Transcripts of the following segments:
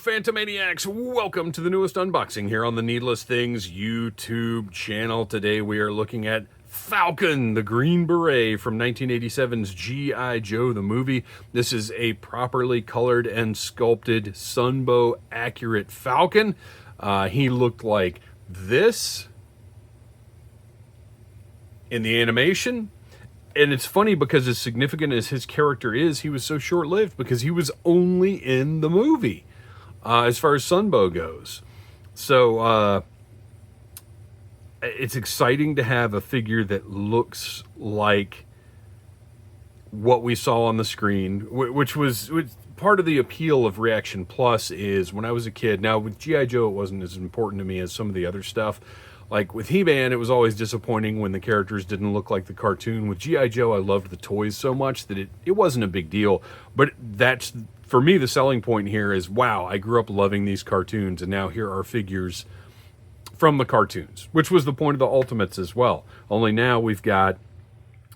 Phantomaniacs, welcome to the newest unboxing here on the Needless Things YouTube channel. Today we are looking at Falcon, the Green Beret from 1987's GI Joe, the movie. This is a properly colored and sculpted Sunbow accurate Falcon. He looked like this in the animation. And it's funny because as significant as his character is, he was so short-lived because he was only in the movie as far as Sunbow goes. So it's exciting to have a figure that looks like what we saw on the screen, which part of the appeal of Reaction Plus is when I was a kid. Now with GI Joe, it wasn't as important to me as some of the other stuff. Like with He-Man, it was always disappointing when the characters didn't look like the cartoon. With G.I. Joe, I loved the toys so much that it wasn't a big deal. But that's, for me, the selling point here is, wow, I grew up loving these cartoons, and now here are figures from the cartoons, which was the point of the Ultimates as well. Only now we've got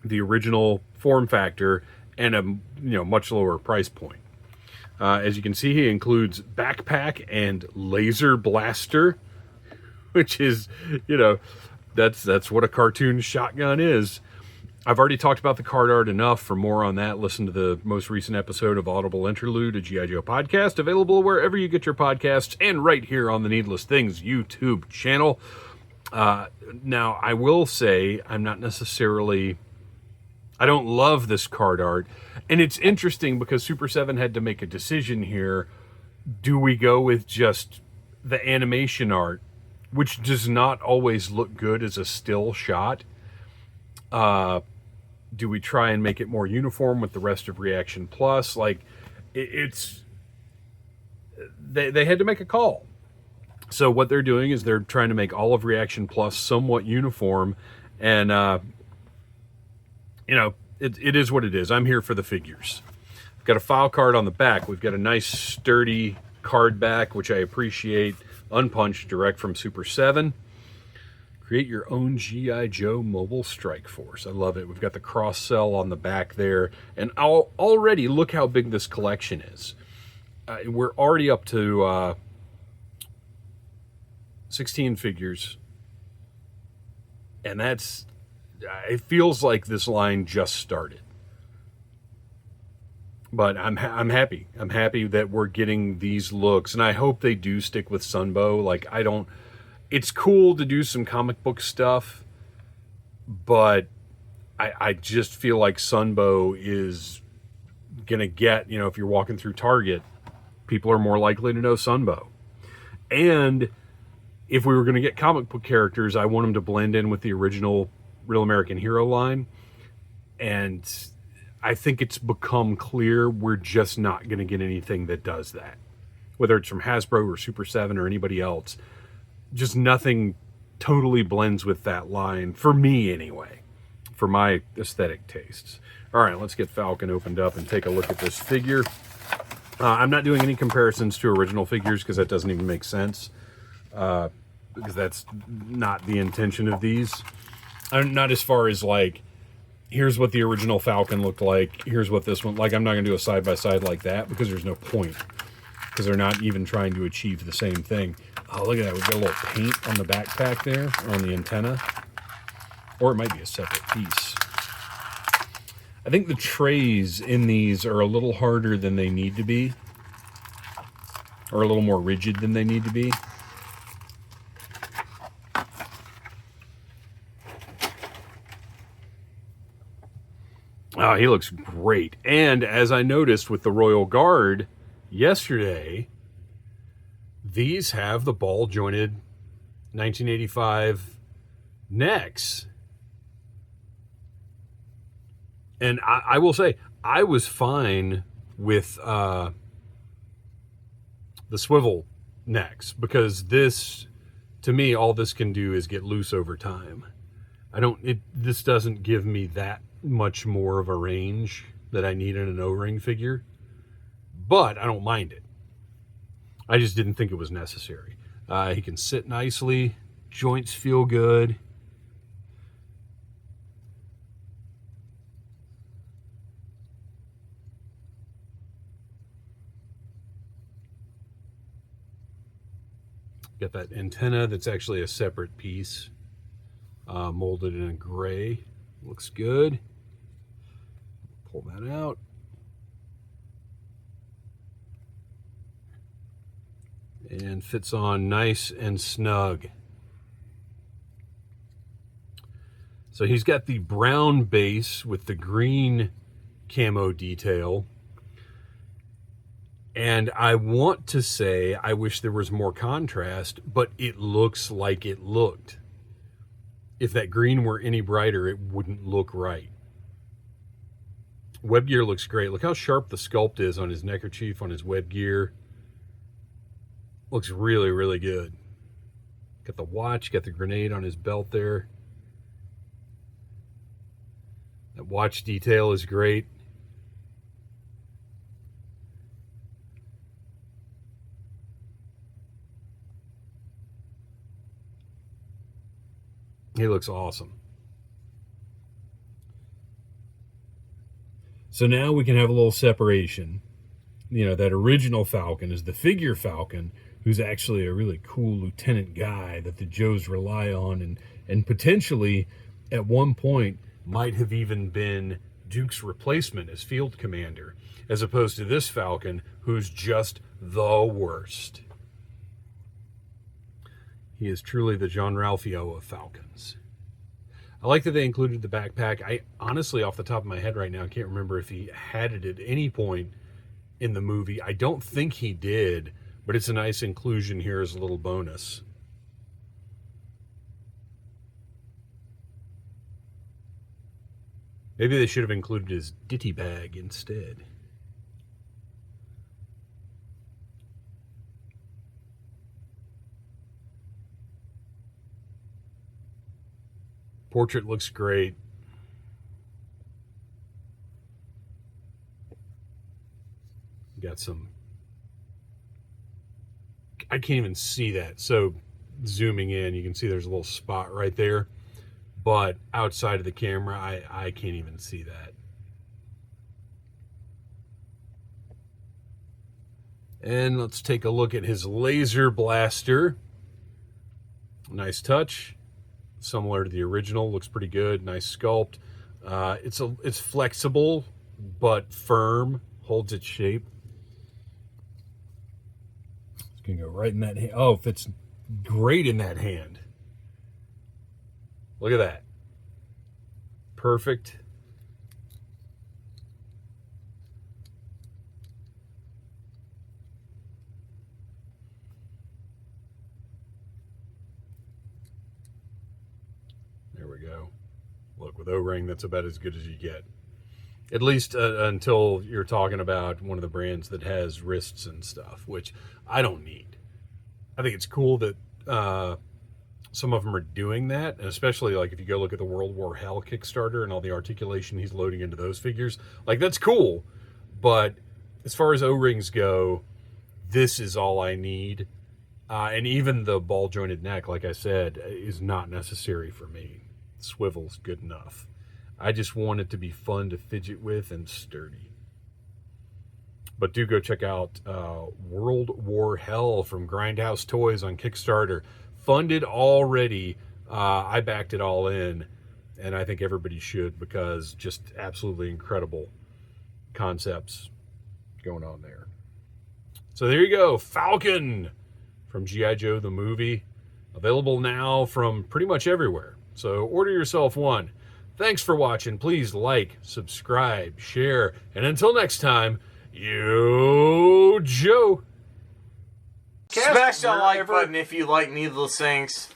the original form factor and a much lower price point. As you can see, he includes backpack and laser blaster, which is, that's what a cartoon shotgun is. I've already talked about the card art enough. For more on that, listen to the most recent episode of Audible Interlude, a GI Joe podcast, available wherever you get your podcasts and right here on the Needless Things YouTube channel. Now, I will say I don't love this card art. And it's interesting because Super 7 had to make a decision here. Do we go with just the animation art, which does not always look good as a still shot? Do we try and make it more uniform with the rest of Reaction Plus? Like, they had to make a call. So what they're doing is they're trying to make all of Reaction Plus somewhat uniform. And, it is what it is. I'm here for the figures. I've got a file card on the back. We've got a nice sturdy card back, which I appreciate. Unpunched, direct from Super 7. Create your own GI Joe mobile strike force. I love it. We've got the cross cell on the back there. And already look how big this collection is. We're already up to 16 figures. And it feels like this line just started. But I'm happy. I'm happy that we're getting these looks, and I hope they do stick with Sunbow. Like, it's cool to do some comic book stuff, but I just feel like Sunbow is gonna get, if you're walking through Target, people are more likely to know Sunbow. And if we were gonna get comic book characters, I want them to blend in with the original Real American Hero line, and I think it's become clear we're just not going to get anything that does that. Whether it's from Hasbro or Super 7 or anybody else, just nothing totally blends with that line, for me anyway, for my aesthetic tastes. All right, let's get Falcon opened up and take a look at this figure. I'm not doing any comparisons to original figures because that doesn't even make sense, because that's not the intention of these. Not as far as like, here's what the original Falcon looked like, here's what this one, like, I'm not going to do a side-by-side like that because there's no point, because they're not even trying to achieve the same thing. Oh, look at that. We've got a little paint on the backpack there, on the antenna. Or it might be a separate piece. I think the trays in these are a little harder than they need to be, or a little more rigid than they need to be. Oh, he looks great. And as I noticed with the Royal Guard yesterday, these have the ball jointed 1985 necks. And I will say, I was fine with the swivel necks, because this, to me, all this can do is get loose over time. This doesn't give me that much more of a range that I need in an O-ring figure, but I don't mind it. I just didn't think it was necessary. He can sit nicely, joints feel good. Got that antenna that's actually a separate piece, molded in a gray. Looks good. Pull that out. And fits on nice and snug. So he's got the brown base with the green camo detail. And I want to say I wish there was more contrast, but it looks like it looked. If that green were any brighter, it wouldn't look right. Web gear looks great. Look how sharp the sculpt is on his neckerchief, on his web gear. Looks really, really good. Got the watch, got the grenade on his belt there. That watch detail is great. He looks awesome. So now we can have a little separation. You know, that original Falcon is the figure Falcon, who's actually a really cool lieutenant guy that the Joes rely on, and potentially at one point might have even been Duke's replacement as field commander, as opposed to this Falcon, who's just the worst. He is truly the Jean-Ralphio of Falcons. I like that they included the backpack. I honestly, off the top of my head right now, I can't remember if he had it at any point in the movie. I don't think he did, but it's a nice inclusion here as a little bonus. Maybe they should have included his ditty bag instead. Portrait looks great. Got some... I can't even see that. So zooming in, you can see there's a little spot right there. But outside of the camera, I can't even see that. And let's take a look at his laser blaster. Nice touch. Similar to the original, looks pretty good. Nice sculpt. It's flexible but firm, holds its shape. It's gonna go right in that hand. Oh, it fits great in that hand. Look at that. Perfect. There we go. Look, with O-ring, that's about as good as you get. At least until you're talking about one of the brands that has wrists and stuff, which I don't need. I think it's cool that some of them are doing that, and especially like if you go look at the World War Hell Kickstarter and all the articulation he's loading into those figures, like that's cool. But as far as O-rings go, this is all I need. And even the ball jointed neck, like I said, is not necessary for me. Swivel's good enough. I just want it to be fun to fidget with and sturdy. But do go check out World War Hell from Grindhouse Toys on Kickstarter. Funded already. I backed it all in, and I think everybody should, because just absolutely incredible concepts going on there. So there you go, Falcon from GI Joe the movie. Available now from pretty much everywhere. So order yourself one. Thanks for watching. Please like, subscribe, share, and until next time, Yo Joe. Smash that like button if you like needless things.